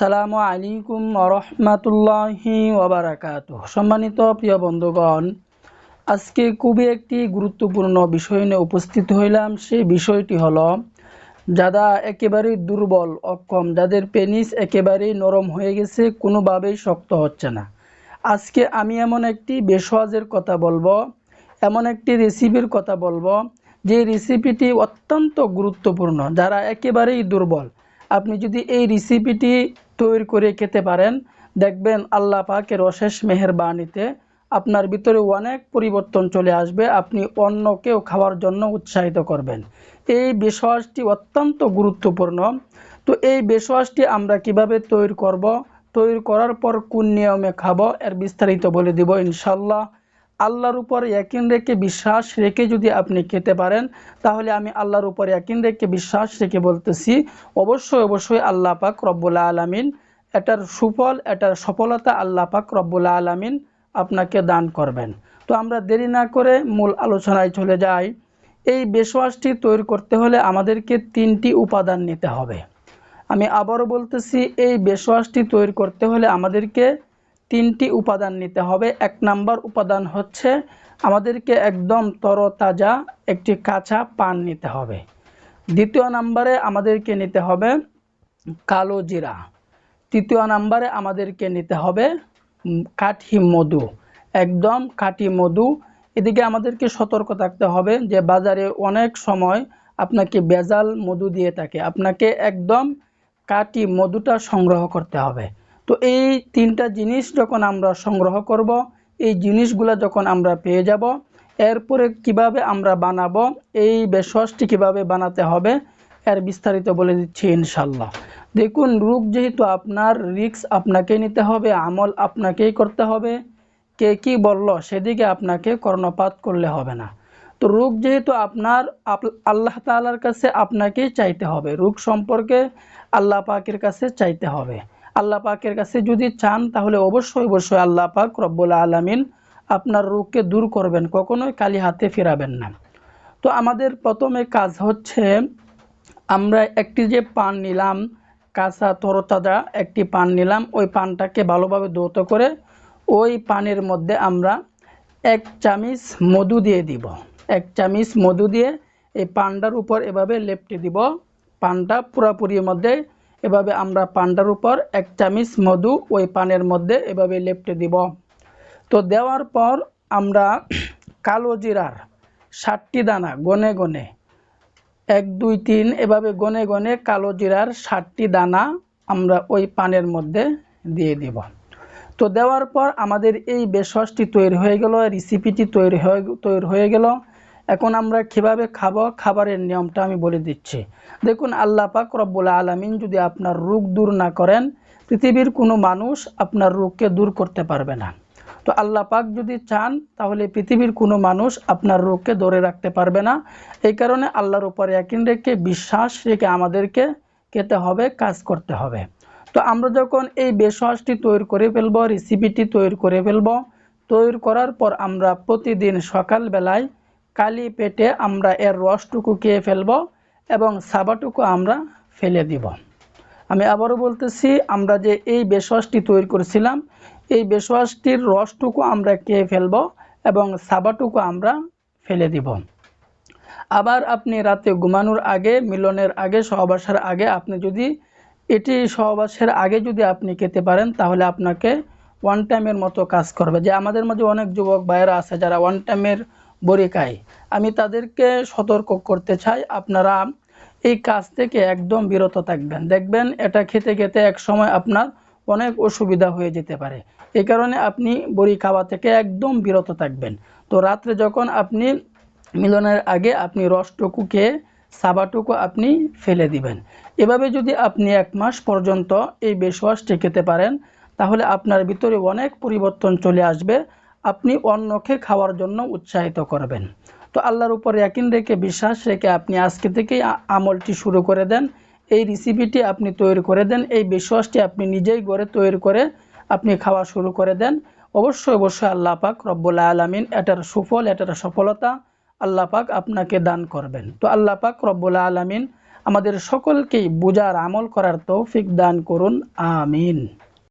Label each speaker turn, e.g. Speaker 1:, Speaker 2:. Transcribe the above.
Speaker 1: আসসালামু আলাইকুম রহমতুল্লাহি ওয়াবারাকাতুহু। সম্মানিত প্রিয় বন্ধুগণ, আজকে খুবই একটি গুরুত্বপূর্ণ বিষয় নিয়ে উপস্থিত হইলাম। সেই বিষয়টি হলো যারা একেবারেই দুর্বল, অক্ষম, যাদের পেনিস একেবারেই নরম হয়ে গেছে, কোনোভাবেই শক্ত হচ্ছে না। আজকে আমি এমন একটি বেশওয়াজের কথা বলবো, এমন একটি রেসিপির কথা বলবো যে রেসিপিটি অত্যন্ত গুরুত্বপূর্ণ। যারা একেবারেই দুর্বল, আপনি যদি এই রেসিপিটি তৈরি করে খেতে পারেন, দেখবেন আল্লাহ পাকের অশেষ মেহেরবানিতে আপনার ভিতরে অনেক পরিবর্তন চলে আসবে। আপনি অন্যকেও খাওয়ার জন্য উৎসাহিত করবেন। এই বেশওয়াজটি অত্যন্ত গুরুত্বপূর্ণ। তো এই বেশওয়াজটি আমরা কিভাবে তৈরি করব, তৈরি করার পর কোন নিয়মে খাবো, এর বিস্তারিত বলে দিব ইনশাল্লাহ। আল্লাহর উপর ইয়াকিন রেখে, বিশ্বাস রেখে যদি আপনি খেতে পারেন, তাহলে আমি আল্লাহর উপর ইয়াকিন রেখে, বিশ্বাস রেখে বলতেছি, অবশ্যই আল্লাহ পাক রব্বুল আলামিন এটার সুফল, এটার সফলতা আল্লাহ পাক রব্বুল আলামিন আপনাকে দান করবেন। তো আমরা দেরি না করে মূল আলোচনায় চলে যাই। এই বেশওয়াজটি তৈরি করতে হলে আমাদেরকে 3টি উপাদান নিতে হবে। আমি আবারও বলতেছি, এই বেশওয়াজটি তৈরি করতে হলে আমাদেরকে 3টি উপাদান নিতে হবে। 1 নাম্বার উপাদান হচ্ছে আমাদেরকে একদম তরতাজা একটি কাঁচা পান নিতে হবে। 2য় নাম্বারে আমাদেরকে নিতে হবে কালো জিরা। 3য় নাম্বারে আমাদেরকে নিতে হবে কাঠি মধু, একদম খাঁটি মধু। এদিকে আমাদেরকে সতর্ক থাকতে হবে যে বাজারে অনেক সময় আপনাকে ভেজাল মধু দিয়ে থাকে, আপনাকে একদম কাটি মধুটা সংগ্রহ করতে হবে। তো এই 3টা জিনিস যখন আমরা সংগ্রহ করব, এই জিনিসগুলো যখন আমরা পেয়ে যাব, এরপরে কিভাবে আমরা বানাবো, এই বেশওয়াজটি কিভাবে বানাতে হবে, এর বিস্তারিত বলে দিচ্ছি ইনশাল্লাহ। দেখুন, রোগ যেহেতু আপনার, রিস্ক আপনাকে নিতে হবে, আমল আপনাকেই করতে হবে। কে কি বলল সেদিকে আপনাকে কর্ণপাত করলে হবে না। তো রোগ যেহেতু আপনার, আল্লাহ তাআলার কাছে আপনাকেই চাইতে হবে। রোগ সম্পর্কে আল্লাহ পাকের কাছে চাইতে হবে। আল্লাহ পাকের কাছে যদি চান, তাহলে অবশ্যই আল্লাহ পাক রব্বুল আলামিন আপনার রোগকে দূর করবেন, কখনোই খালি হাতে ফেরাবেন না। তো আমাদের প্রথমে কাজ হচ্ছে, আমরা একটি যে পান নিলাম, কাঁচা তরতাজা একটি পান নিলাম, ওই পানটাকে ভালোভাবে ধৌত করে ওই পানের মধ্যে আমরা 1 চামচ মধু দিয়ে দিব। 1 চামচ মধু দিয়ে এই পানটার উপর এভাবে লেপটে দিব। পানটা পুরোপুরির মধ্যে এভাবে আমরা পানটার উপর 1 চামচ মধু ওই পানের মধ্যে এভাবে লেপটে দিব। তো দেওয়ার পর আমরা কালো জিরার 60টি দানা গনে গনে, 1 2 3 এভাবে গনে গনে কালো জিরার 60টি দানা আমরা ওই পানের মধ্যে দিয়ে দিব। তো দেওয়ার পর আমাদের এই বেশওয়াজটি তৈরি হয়ে গেল, রেসিপিটি তৈরি হয়ে গেল। এখন আমরা কিভাবে খাবো, খাবারের নিয়মটা আমি বলে দিচ্ছি। দেখুন, আল্লাহ পাক রব্বুল আলামিন যদি আপনার রোগ দূর না করেন, পৃথিবীর কোনো মানুষ আপনার রোগকে দূর করতে পারবে না। তো আল্লাহ পাক যদি চান, তাহলে পৃথিবীর কোনো মানুষ আপনার রোগকে ধরে রাখতে পারবে না। এই কারণে আল্লাহর উপরে ইয়াকিন রেখে, বিশ্বাস রেখে আমাদেরকে খেতে হবে, কাজ করতে হবে। তো আমরা যখন এই বেশওয়াজটি তৈরি করে ফেলবো, রেসিপিটি তৈরি করে ফেলবো, তৈরি করার পর আমরা প্রতিদিন সকালবেলায় খালি পেটে আমরা এর রসটুকু খেয়ে ফেলবো এবং সাবাটুকু আমরা ফেলে দিব। আমি আবারও বলতেছি, আমরা যে এই বেশওয়াজটি তৈরি করেছিলাম, এই বেশওয়াজটির রসটুকু আমরা খেয়ে ফেলবো এবং সাবাটুকু আমরা ফেলে দিব। আবার আপনি রাতে ঘুমানোর আগে, মিলনের আগে, সহবাসের আগে, আপনি যদি এটি সহবাসের আগে যদি আপনি খেতে পারেন, তাহলে আপনাকে 1 টাইমের মতো কাজ করবে। যে আমাদের মাঝে অনেক যুবক ভাইয়েরা আছে যারা 1 টাইমের বড়ি খায়, আমি তাদেরকে সতর্ক করতে চাই, আপনারা এই কাজ থেকে একদম বিরত থাকবেন। দেখবেন এটা খেতে খেতে এক সময় আপনার অনেক অসুবিধা হয়ে যেতে পারে। এই কারণে আপনি বড়ি খাওয়া থেকে একদম বিরত থাকবেন। তো রাত্রে যখন আপনি মিলনের আগে আপনি রসটুকু খেয়ে সাবাটুকু আপনি ফেলে দিবেন। এভাবে যদি আপনি 1 মাস পর্যন্ত এই বেশওয়াজটি খেতে পারেন, তাহলে আপনার ভিতরে অনেক পরিবর্তন চলে আসবে। আপনি অন্যকে খাওয়ার জন্য উৎসাহিত করবেন। তো আল্লাহর উপর ইয়াকিন রেখে, বিশ্বাস রেখে আপনি আজকে থেকেই আমলটি শুরু করে দেন। এই রেসিপিটি আপনি তৈরি করে দেন, এই বেশওয়াজটি আপনি নিজেই ঘরে তৈরি করে আপনি খাওয়া শুরু করে দেন। অবশ্যই আল্লাহ পাক রব্বুল আলামিন এটার সুফল, এটার সফলতা আল্লাহ পাক আপনাকে দান করবেন। তো আল্লাহ পাক রব্বুল আলামিন আমাদের সকলকেই বুঝার আমল করার তৌফিক দান করুন। আমিন।